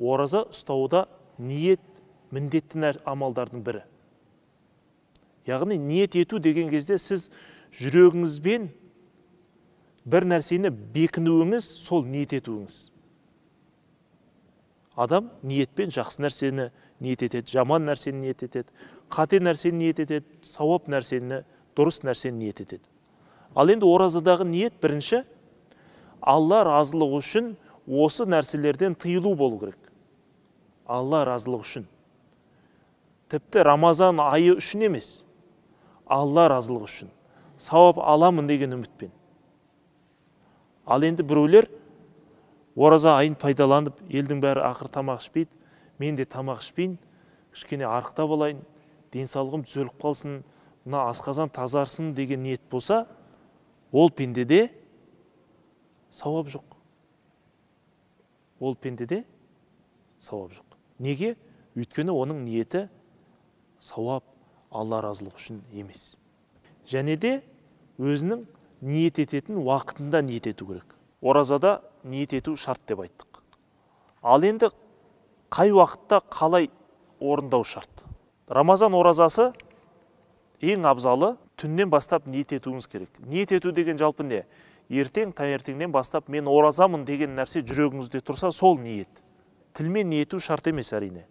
ораза ұстауда ниет міндетті амалдардың бірі. Яғни ниет ету деген кезде сіз жүрегіңізбен бір нәрсені бекінуіңіз, сол ниет етуіңіз. Адам ниетпен жақсы нәрсені ниет етеді, жаман нәрсені ниет етеді, қате нәрсені ниет етеді, сауап нәрсені, дұрыс нәрсені ниет етеді. Ал енді оразадағы ниет бірінші, Алла разылығы үшін осы нәрселерден тыйылу болу керек. Алла разылығы үшін. Тіпті Рамазан айы үшін емес, Алла разылығы үшін. Сауап аламын деген үмітпен. Ал енді біреулер ораза айын пайдаланып, елдің бәрі ақыр тамақ ішпейді, мен де тамақ ішпейін, кішкене арықта болайын, денсаулығым түзеліп қалсын, мына асқазан тазарсын деген ниет болса, ол пендеде сауап жоқ. Ол пендеде сауап жоқ. Неге? Өйткені оның ниеті сауап, Алла разылығы үшін емес. Және де өзінің ниет ететін уақытында ниет ету керек. Оразада ниет ету шарт деп айттық. Ал енді қай уақытта қалай орындау шарт? Рамазан оразасы ең абзалы түннен бастап ниет етуіңіз керек. Ниет ету деген жалпы не? Ертең, таңертеңнен бастап мен оразамын деген нәрсе жүрегіңізде тұрса, сол ниет. Тілмен ниету шарт емес әрине.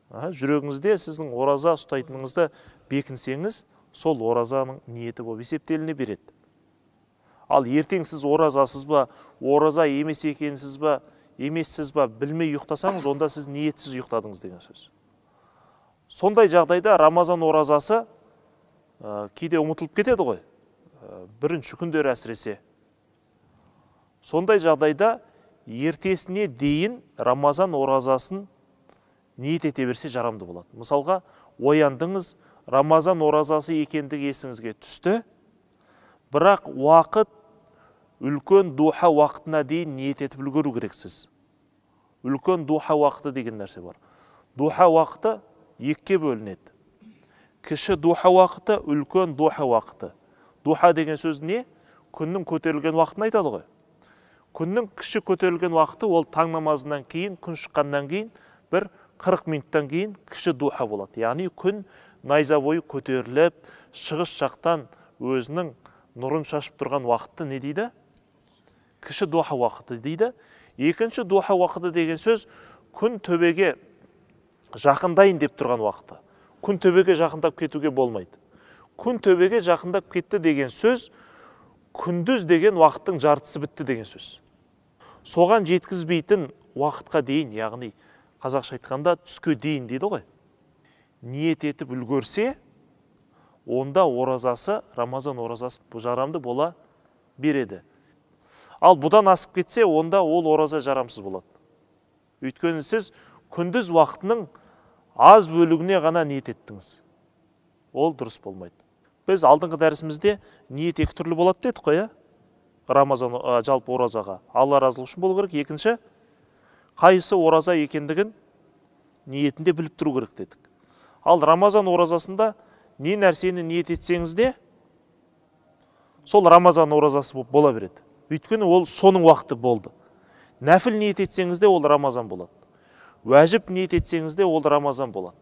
Жүрегіңізде сіздің ораза ұстайтыныңызды бекінсеңіз, сол оразаның ниеті болып есептеліне береді. Ал ертең сіз оразасыз ба, ораза емес екенсіз ба, емессіз ба, білмей ұйықтасаңыз, онда сіз ниетсіз ұйықтадыңыз деген сөз. Сондай жағдайда Рамазан оразасы кейде ұмытылып кетеді ғой, бірінші күндері әсіресе. Сондай жағдайда ертесіне дейін Рамазан оразасын ниет ете берсе жарамды болады. Мысалға, ояндыңыз, Рамазан оразасы екендігі есіңізге түсті, бірақ уақыт үлкен духа уақытына дейін ниет етіп үлгеру керексіз. Үлкен духа уақыты деген нәрсе бар. Духа уақыты екіге бөлінеді. Кіші духа уақыты, үлкен духа уақыты. Духа деген сөз не? Күннің көтерілген уақытын айтады ғой. Күннің кіші көтерілген уақыты ол таң намазынан кейін, күн шыққаннан кейін, бір 40 минуттан кейін кіші духа болады. Яғни күн найза бойы көтеріліп, шығыс жақтан өзінің нұрын шашып тұрған уақытты не дейді? Кіші духа уақыты дейді. Екінші духа уақыты деген сөз күн төбеге жақындайын деп тұрған уақыты. Күн төбеге жақындап кетуге болмайды. Күн төбеге жақындап кетті деген сөз күндіз деген уақыттың жартысы бітті деген сөз. Соған жеткізбейтін уақытқа дейін, яғни қазақша айтқанда түске дейін дейді ғой. Ниет етіп үлгерсе, онда оразасы, Рамазан оразасы жарамды бола береді. Ал бұдан асып кетсе, онда ол ораза жарамсыз болады. Өйткені сіз күндіз уақытының аз бөлігіне ғана ниет еттіңіз. Ол дұрыс болмайды. Біз алдыңғы дәрісімізде ниет екі түрлі болады дедік қой, Рамазан жалпы оразаға. Алла разылығы үшін болу керек. Екінші, қайсы ораза екендігін ниетінде біліп тұру керек дедік. Ал Рамазан оразасында не нәрсені ниет етсеңіз де, сол Рамазан оразасы бола береді. Өйткені ол соның уақыты болды. Нәфіл ниет етсеңіз де ол Рамазан болады. Уәжіп ниет етсеңіз де ол Рамазан болады.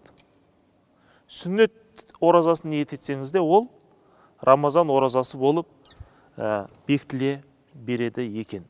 Сүннет оразасын ниет етсеңіз де ол Рамазан оразасы болып бекітіле береді екен.